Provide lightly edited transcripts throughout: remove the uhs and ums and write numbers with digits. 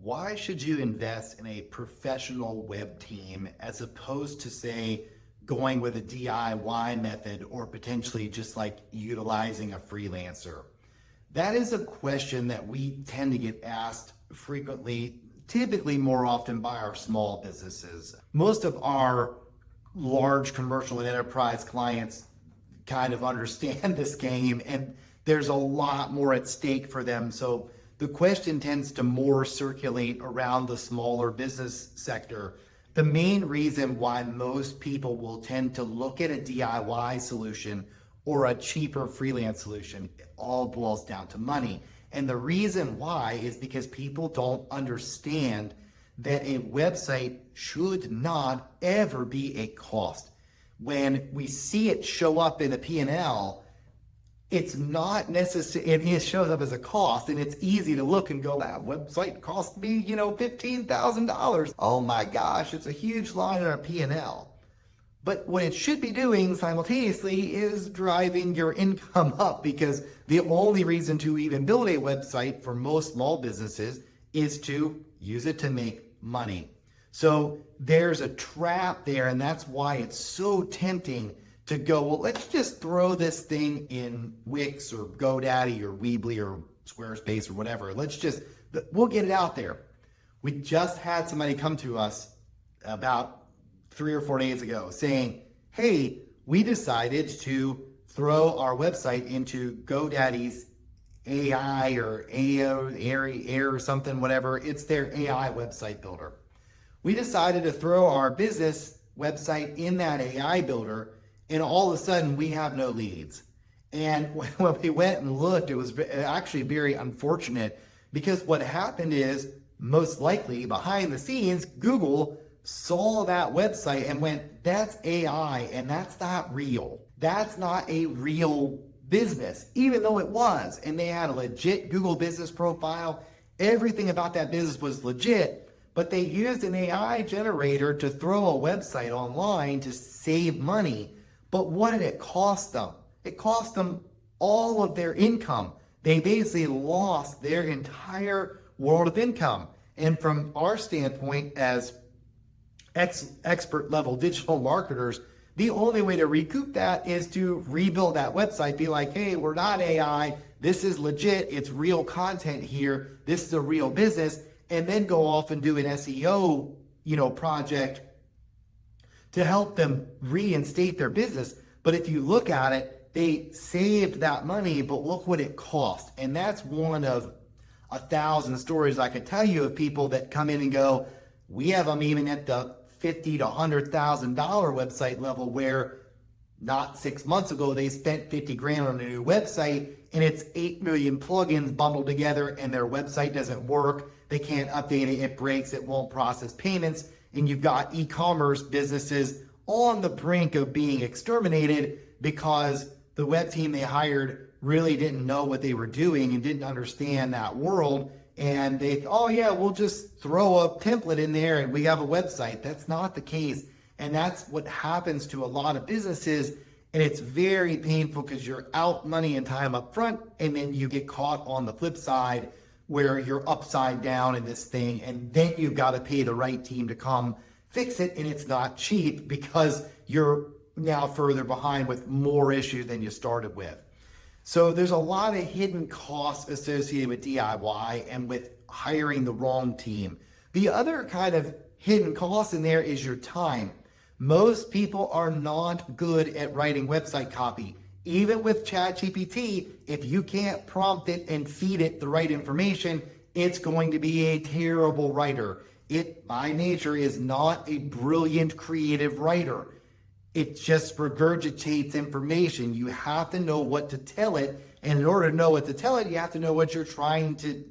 Why should you invest in a professional web team as opposed to, say, going with a DIY method or potentially just like utilizing a freelancer? That is a question that we tend to get asked frequently, typically more often by our small businesses. Most of our large commercial and enterprise clients kind of understand this game, and there's a lot more at stake for them. So the question tends to more circulate around the smaller business sector. The main reason why most people will tend to look at a DIY solution or a cheaper freelance solution, it all boils down to money. And the reason why is because people don't understand that a website should not ever be a cost. When we see it show up in a P&L, it's not necessary. It shows up as a cost, and it's easy to look and go, that website cost me, $15,000. Oh my gosh, it's a huge line on a P&L. But what it should be doing simultaneously is driving your income up, because the only reason to even build a website for most small businesses is to use it to make money. So there's a trap there, and that's why it's so tempting to go, well, let's just throw this thing in Wix or GoDaddy or Weebly or Squarespace or whatever. We'll get it out there. We just had somebody come to us about 3 or 4 days ago saying, hey, we decided to throw our website into GoDaddy's AI or Air or something, whatever. It's their AI website builder. We decided to throw our business website in that AI builder, and all of a sudden we have no leads. And when we went and looked, it was actually very unfortunate, because what happened is, most likely behind the scenes, Google saw that website and went, that's AI and that's not real. That's not a real business, even though it was. And they had a legit Google business profile. Everything about that business was legit, but they used an AI generator to throw a website online to save money. But what did it cost them? It cost them all of their income. They basically lost their entire world of income. And from our standpoint as expert level digital marketers, the only way to recoup that is to rebuild that website, be like, hey, we're not AI, this is legit, it's real content here, this is a real business, and then go off and do an SEO, project to help them reinstate their business. But if you look at it, they saved that money, but look what it cost. And that's one of 1,000 stories I could tell you of people that come in and go, we have them even at the $50,000 to $100,000 website level, where not 6 months ago they spent 50 grand on a new website, and it's 8 million plugins bundled together, and their website doesn't work. They can't update it, it breaks, it won't process payments, and you've got e-commerce businesses on the brink of being exterminated because the web team they hired really didn't know what they were doing and didn't understand that world. And they, oh yeah, we'll just throw a template in there and we have a website. That's not the case. And that's what happens to a lot of businesses. And it's very painful, because you're out money and time up front, and then you get caught on the flip side where you're upside down in this thing. And then you've got to pay the right team to come fix it. And it's not cheap, because you're now further behind with more issues than you started with. So there's a lot of hidden costs associated with DIY and with hiring the wrong team. The other kind of hidden cost in there is your time. Most people are not good at writing website copy. Even with ChatGPT, if you can't prompt it and feed it the right information, it's going to be a terrible writer. It, by nature, is not a brilliant creative writer. It just regurgitates information. You have to know what to tell it. And in order to know what to tell it, you have to know what you're trying to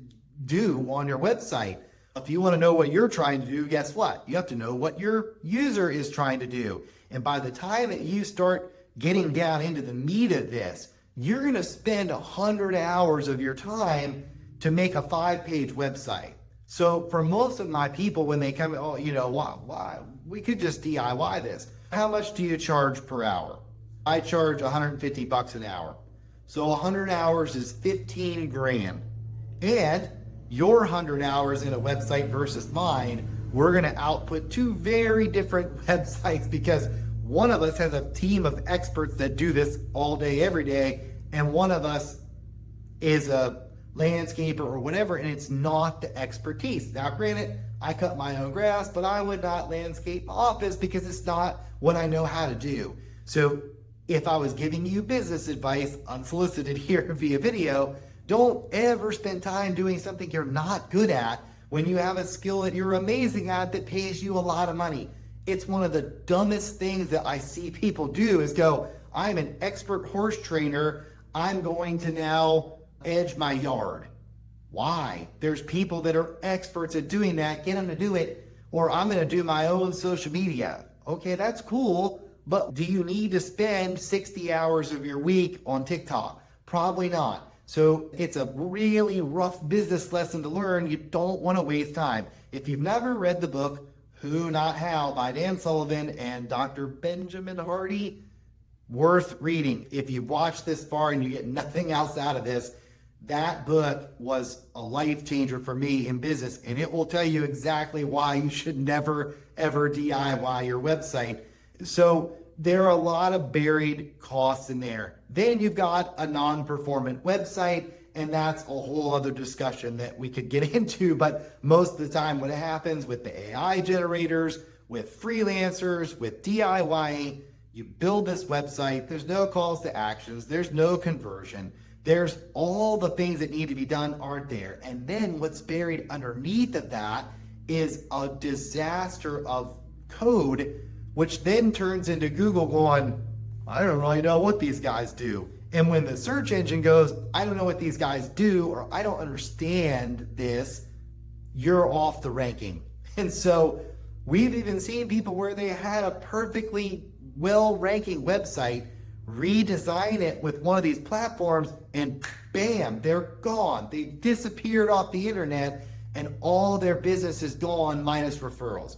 do on your website. If you want to know what you're trying to do, guess what? You have to know what your user is trying to do. And by the time that you start getting down into the meat of this, you're going to spend 100 hours of your time to make a 5-page website. So for most of my people, when they come, oh, why? We could just DIY this. How much do you charge per hour? I charge $150 an hour. So 100 hours is 15 grand. And your 100 hours in a website versus mine, we're going to output two very different websites, because one of us has a team of experts that do this all day, every day, and one of us is a landscaper or whatever, and it's not the expertise. Now, granted, I cut my own grass, but I would not landscape my office because it's not what I know how to do. So if I was giving you business advice unsolicited here via video, don't ever spend time doing something you're not good at when you have a skill that you're amazing at that pays you a lot of money. It's one of the dumbest things that I see people do is go, I'm an expert horse trainer, I'm going to now edge my yard. Why? There's people that are experts at doing that. Get them to do it. Or I'm going to do my own social media. Okay, that's cool. But do you need to spend 60 hours of your week on TikTok? Probably not. So it's a really rough business lesson to learn. You don't want to waste time. If you've never read the book, Who Not How by Dan Sullivan and Dr. Benjamin Hardy, worth reading. If you've watched this far and you get nothing else out of this, that book was a life changer for me in business, and it will tell you exactly why you should never, ever DIY your website. So there are a lot of buried costs in there. Then you've got a non-performant website, and that's a whole other discussion that we could get into. But most of the time what happens with the AI generators, with freelancers, with DIY, you build this website, there's no calls to actions, there's no conversion. There's all the things that need to be done aren't there. And then what's buried underneath of that is a disaster of code, which then turns into Google going, I don't really know what these guys do. And when the search engine goes, I don't know what these guys do, or I don't understand this, you're off the ranking. And so we've even seen people where they had a perfectly well-ranking website, redesign it with one of these platforms, and bam, they're gone. They disappeared off the internet, and all their business is gone minus referrals.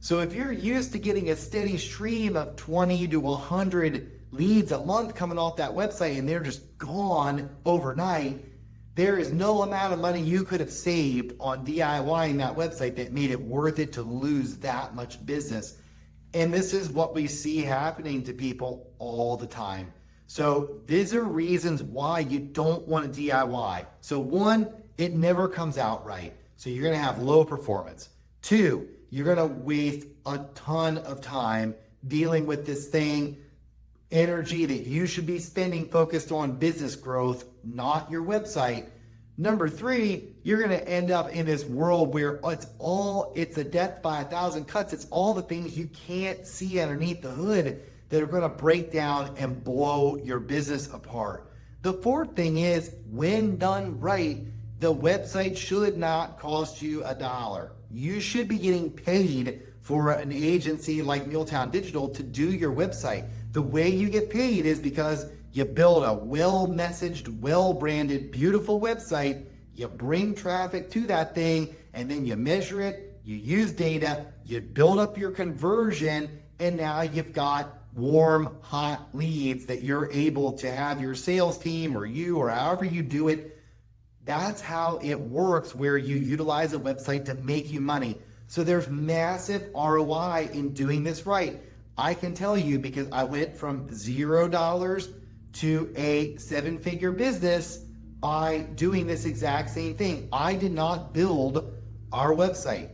So if you're used to getting a steady stream of 20 to 100 leads a month coming off that website and they're just gone overnight, there is no amount of money you could have saved on DIYing that website that made it worth it to lose that much business. And this is what we see happening to people all the time. So these are reasons why you don't want to DIY. So one, it never comes out right. So you're going to have low performance. Two, you're going to waste a ton of time dealing with this thing, energy that you should be spending focused on business growth, not your website. Number three, you're going to end up in this world where it's a death by 1,000 cuts. It's all the things you can't see underneath the hood that are going to break down and blow your business apart. The fourth thing is, when done right, the website should not cost you $1. You should be getting paid for an agency like Muletown Digital to do your website. The way you get paid is because you build a well-messaged, well-branded, beautiful website, you bring traffic to that thing, and then you measure it, you use data, you build up your conversion, and now you've got warm, hot leads that you're able to have your sales team or you or however you do it. That's how it works, where you utilize a website to make you money. So there's massive ROI in doing this right. I can tell you, because I went from $0 to a 7-figure business by doing this exact same thing. I did not build our website.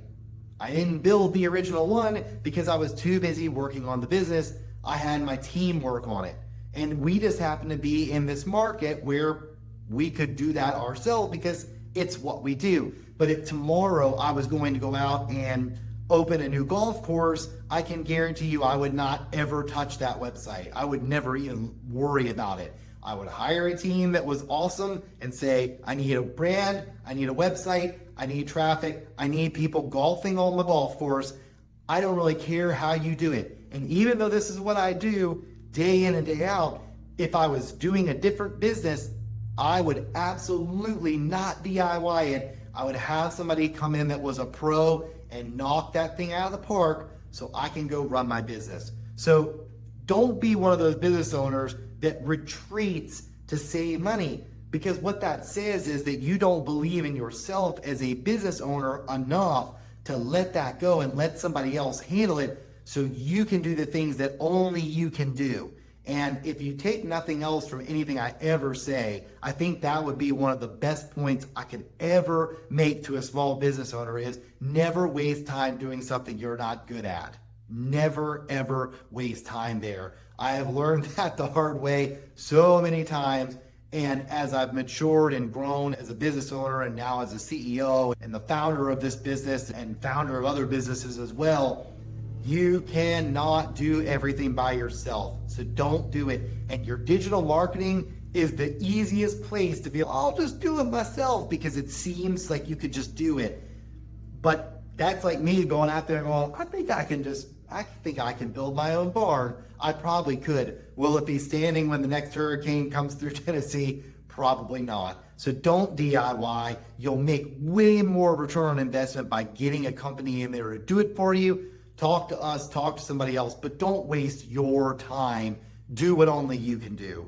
I didn't build the original one because I was too busy working on the business. I had my team work on it. And we just happened to be in this market where we could do that ourselves because it's what we do. But if tomorrow I was going to go out and open a new golf course, I can guarantee you I would not ever touch that website. I would never even worry about it. I would hire a team that was awesome and say, I need a brand, I need a website, I need traffic, I need people golfing on the golf course. I don't really care how you do it. And even though this is what I do day in and day out, if I was doing a different business, I would absolutely not DIY it. I would have somebody come in that was a pro and knock that thing out of the park so I can go run my business. So don't be one of those business owners that retreats to save money. Because what that says is that you don't believe in yourself as a business owner enough to let that go and let somebody else handle it so you can do the things that only you can do. And if you take nothing else from anything I ever say, I think that would be one of the best points I could ever make to a small business owner is never waste time doing something you're not good at. Never, ever waste time there. I have learned that the hard way so many times. And as I've matured and grown as a business owner and now as a CEO and the founder of this business and founder of other businesses as well, you cannot do everything by yourself. So don't do it. And your digital marketing is the easiest place to be, I'll just do it myself because it seems like you could just do it. But that's like me going out there and going, I think I can build my own barn. I probably could. Will it be standing when the next hurricane comes through Tennessee? Probably not. So don't DIY. You'll make way more return on investment by getting a company in there to do it for you. Talk to us, talk to somebody else, but don't waste your time. Do what only you can do.